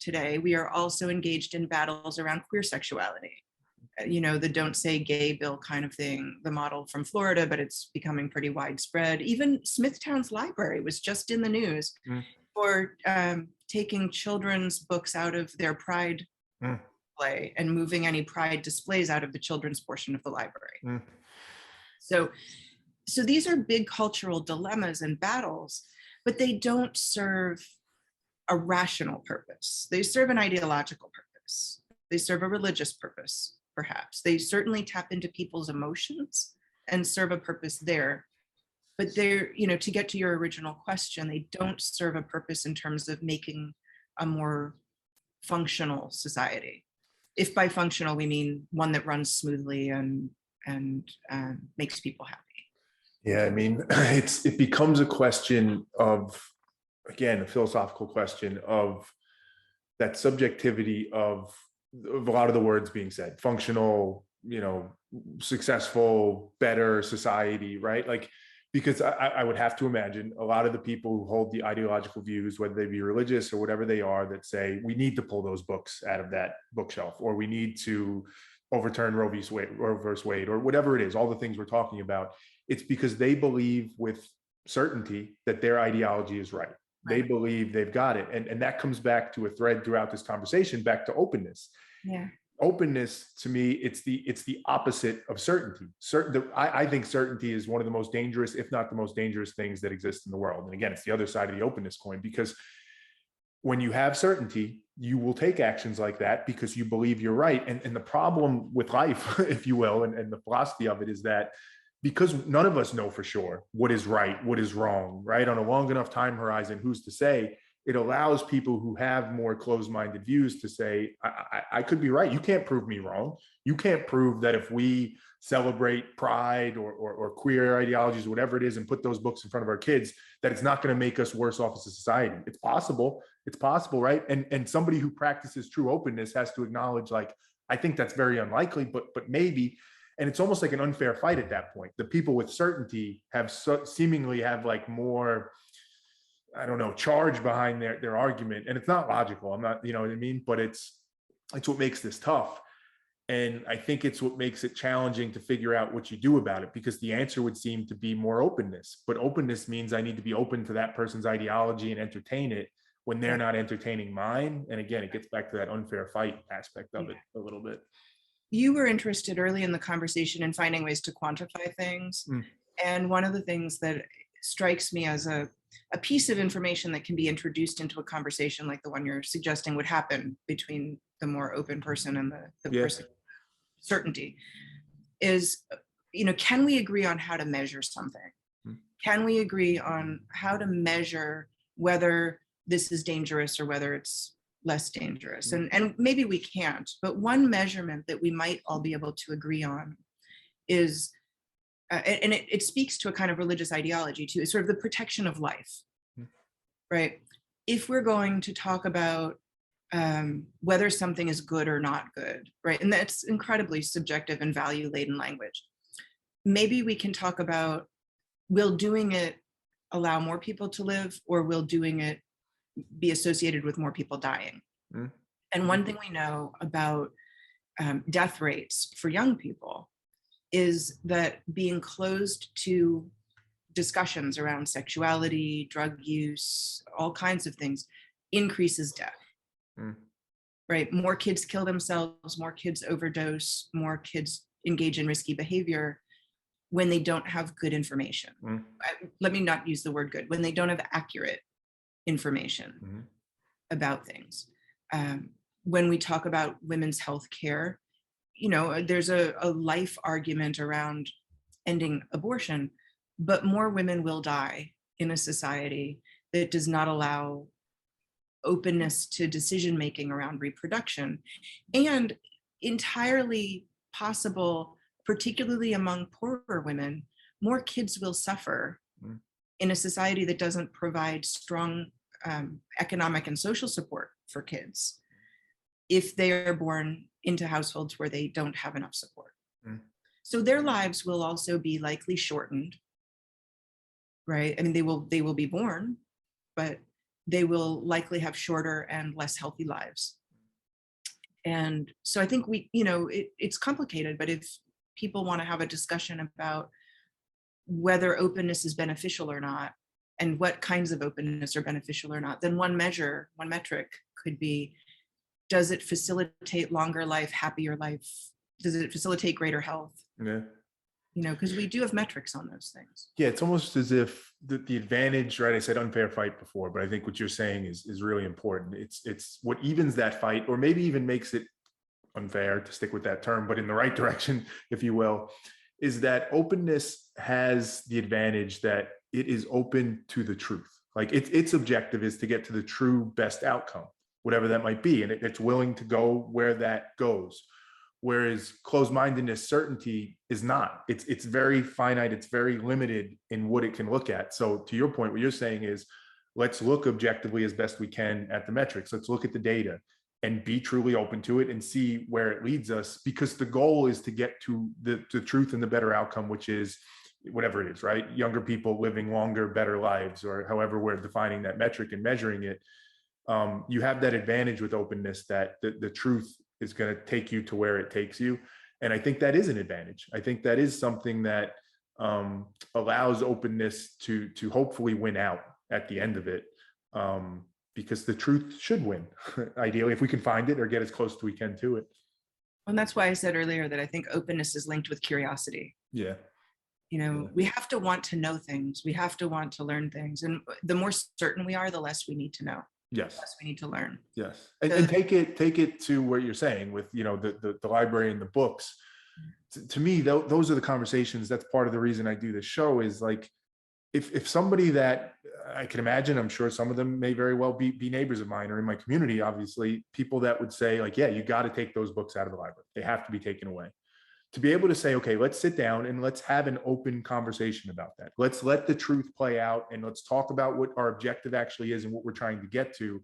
today, we are also engaged in battles around queer sexuality. You know, the don't say gay bill kind of thing, the model from Florida, but it's becoming pretty widespread. Even Smithtown's library was just in the news for taking children's books out of their pride display and moving any pride displays out of the children's portion of the library. So these are big cultural dilemmas and battles, but they don't serve a rational purpose. They serve an ideological purpose. They serve a religious purpose, perhaps. They certainly tap into people's emotions and serve a purpose there. But they're, you know, to get to your original question, they don't serve a purpose in terms of making a more functional society. If by functional, we mean one that runs smoothly and makes people happy. Yeah, I mean, it becomes a question of, again, a philosophical question of that subjectivity of a lot of the words being said, functional, you know, successful, better society, right? Like, because I would have to imagine a lot of the people who hold the ideological views, whether they be religious or whatever they are, that say we need to pull those books out of that bookshelf, or we need to overturn Roe versus Wade, or whatever it is, all the things we're talking about. It's because they believe with certainty that their ideology is right. They believe they've got it. And that comes back to a thread throughout this conversation, back to openness. Yeah. Openness, to me, it's the opposite of certainty. I think certainty is one of the most dangerous, if not the most dangerous things that exist in the world. And again, it's the other side of the openness coin, because when you have certainty, you will take actions like that because you believe you're right. And the problem with life, if you will, and the philosophy of it is that because none of us know for sure what is right, what is wrong, right? On a long enough time horizon, who's to say? It allows people who have more closed-minded views to say, I could be right. You can't prove me wrong. You can't prove that if we celebrate pride or queer ideologies, or whatever it is, and put those books in front of our kids, that it's not going to make us worse off as a society. It's possible, right? And somebody who practices true openness has to acknowledge, like, I think that's very unlikely, but maybe. And it's almost like an unfair fight at that point. The people with certainty have seemingly have like more, I don't know, charge behind their argument. And it's not logical. I'm not, you know what I mean? But it's what makes this tough. And I think it's what makes it challenging to figure out what you do about it, because the answer would seem to be more openness. But openness means I need to be open to that person's ideology and entertain it when they're not entertaining mine. And again, it gets back to that unfair fight aspect of it a little bit. You were interested early in the conversation in finding ways to quantify things. And one of the things that strikes me as a piece of information that can be introduced into a conversation like the one you're suggesting would happen between the more open person and the person with certainty is, you know, can we agree on how to measure something? Can we agree on how to measure whether this is dangerous or whether it's less dangerous? And maybe we can't, but one measurement that we might all be able to agree on is, and it speaks to a kind of religious ideology too, is sort of the protection of life, right? If we're going to talk about whether something is good or not good, right? And that's incredibly subjective and value-laden language. Maybe we can talk about, will doing it allow more people to live, or will doing it be associated with more people dying? And one thing we know about death rates for young people is that being closed to discussions around sexuality, drug use, all kinds of things increases death. Right? More kids kill themselves, more kids overdose, more kids engage in risky behavior when they don't have good information. Let me not use the word good, when they don't have accurate information about things. When we talk about women's health care, you know, there's a life argument around ending abortion, but more women will die in a society that does not allow openness to decision-making around reproduction. And entirely possible, particularly among poorer women, more kids will suffer in a society that doesn't provide strong economic and social support for kids if they are born into households where they don't have enough support. So their lives will also be likely shortened, right? I mean, they will be born, but they will likely have shorter and less healthy lives. And so I think it's complicated, but if people want to have a discussion about whether openness is beneficial or not, and what kinds of openness are beneficial or not, then one metric could be, does it facilitate longer life, happier life? Does it facilitate greater health? Yeah. Because we do have metrics on those things. Yeah, it's almost as if the advantage, right? I said unfair fight before, but I think what you're saying is really important. It's what evens that fight, or maybe even makes it unfair, to stick with that term, but in the right direction, if you will, is that openness has the advantage that it is open to the truth. Like its objective is to get to the true best outcome, whatever that might be, and it's willing to go where that goes. Whereas closed-mindedness, certainty, is not. It's very finite. It's very limited in what it can look at. So to your point, what you're saying is, let's look objectively as best we can at the metrics. Let's look at the data and be truly open to it and see where it leads us, because the goal is to get to the truth and the better outcome, which is whatever it is, right? Younger people living longer, better lives, or however we're defining that metric and measuring it. You have that advantage with openness, that the truth is going to take you to where it takes you. And I think that is an advantage. I think that is something that allows openness to hopefully win out at the end of it, because the truth should win, ideally, if we can find it or get as close as we can to it. And that's why I said earlier that I think openness is linked with curiosity. Yeah. We have to want to know things. We have to want to learn things. And the more certain we are, the less we need to know. Yes. The less we need to learn. Yes. And take it to what you're saying with, the library and the books. To me, those are the conversations. That's part of the reason I do this show, is like, if somebody that I can imagine, I'm sure some of them may very well be neighbors of mine or in my community, obviously, people that would say like, yeah, you got to take those books out of the library. They have to be taken away. To be able to say, okay, let's sit down and let's have an open conversation about that. Let's let the truth play out, and let's talk about what our objective actually is and what we're trying to get to.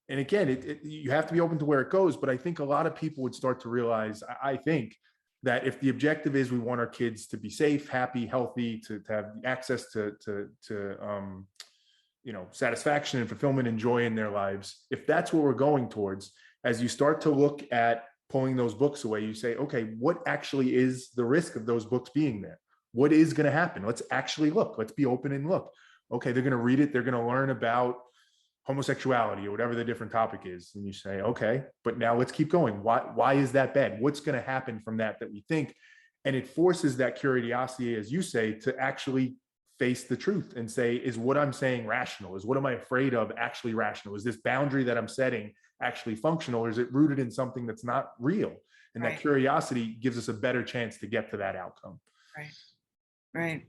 And again, you have to be open to where it goes. But I think a lot of people would start to realize, I think, that if the objective is we want our kids to be safe, happy, healthy, to have access to satisfaction and fulfillment and joy in their lives, if that's what we're going towards, as you start to look at pulling those books away, you say, okay, what actually is the risk of those books being there? What is going to happen? Let's actually look. Let's be open and look. Okay, they're going to read it. They're going to learn about homosexuality or whatever the different topic is. And you say, okay, but now let's keep going. Why is that bad? What's going to happen from that we think? And it forces that curiosity, as you say, to actually face the truth and say, is what I'm saying rational? Is what am I afraid of actually rational? Is this boundary that I'm setting actually functional, or is it rooted in something that's not real? And Right. That curiosity gives us a better chance to get to that outcome. Right.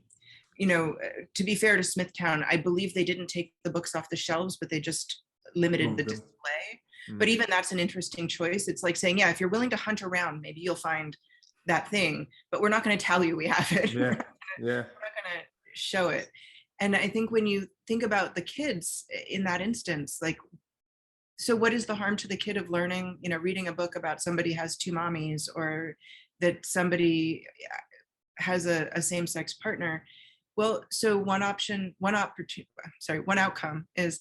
To be fair to Smithtown, I believe they didn't take the books off the shelves, but they just limited the display. But even that's an interesting choice. It's like saying, yeah, if you're willing to hunt around, maybe you'll find that thing, but we're not going to tell you we have it. Yeah. We're not going to show it. And I think when you think about the kids in that instance, like, so what is the harm to the kid of learning, reading a book about somebody has two mommies, or that somebody has a same-sex partner? Well, so one outcome is,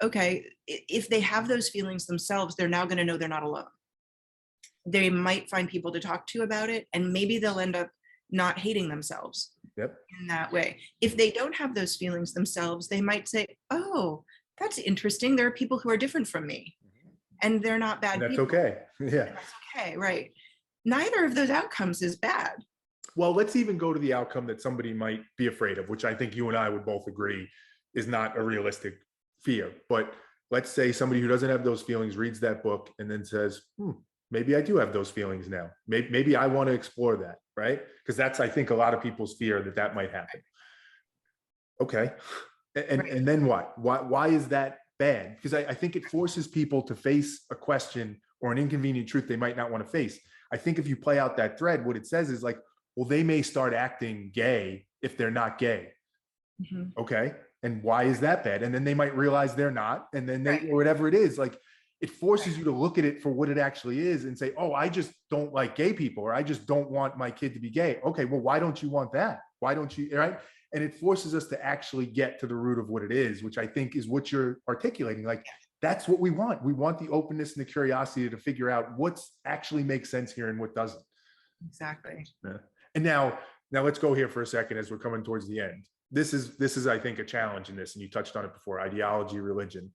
okay, if they have those feelings themselves, they're now going to know they're not alone. They might find people to talk to about it, and maybe they'll end up not hating themselves in that way. If they don't have those feelings themselves, they might say, oh, that's interesting. There are people who are different from me, and they're not bad people. That's okay. Yeah. And that's okay, right. Neither of those outcomes is bad. Well, let's even go to the outcome that somebody might be afraid of, which I think you and I would both agree is not a realistic fear. But let's say somebody who doesn't have those feelings reads that book and then says, maybe I do have those feelings now. Maybe I want to explore that, right? Because that's, I think, a lot of people's fear that might happen. Okay. And then what? Why is that bad? Because I think it forces people to face a question or an inconvenient truth they might not want to face. I think if you play out that thread, what it says is like, well, they may start acting gay if they're not gay. Mm-hmm. Okay. And why is that bad? And then they might realize they're not. And then or whatever it is, like, it forces you to look at it for what it actually is and say, oh, I just don't like gay people, or I just don't want my kid to be gay. Okay, well, why don't you want that? Why don't you, right? And it forces us to actually get to the root of what it is, which I think is what you're articulating. Like, that's what we want. We want the openness and the curiosity to figure out what's actually makes sense here and what doesn't. Exactly. Yeah. And now let's go here for a second as we're coming towards the end. This is, I think, a challenge in this, and you touched on it before, ideology, religion.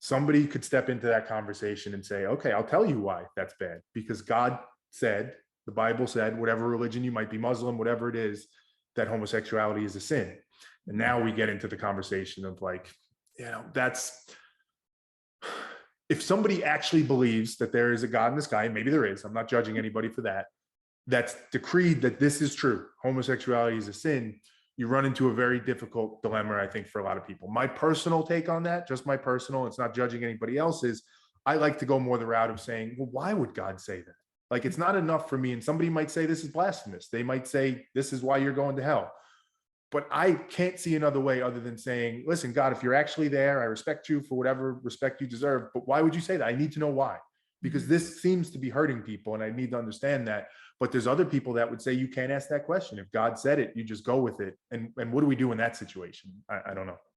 Somebody could step into that conversation and say, okay, I'll tell you why that's bad. Because God said, the Bible said, whatever religion you might be, Muslim, whatever it is, that homosexuality is a sin. And now we get into the conversation of like, that's, if somebody actually believes that there is a God in the sky, maybe there is, I'm not judging anybody for that, that's decreed that this is true, homosexuality is a sin, you run into a very difficult dilemma, I think, for a lot of people. My personal take on that, just my personal, it's not judging anybody else's, I like to go more the route of saying, well, why would God say that? Like, it's not enough for me. And somebody might say this is blasphemous. They might say this is why you're going to hell. But I can't see another way other than saying, listen, God, if you're actually there, I respect you for whatever respect you deserve. But why would you say that? I need to know why, because this seems to be hurting people. And I need to understand that. But there's other people that would say you can't ask that question. If God said it, you just go with it. And what do we do in that situation? I don't know.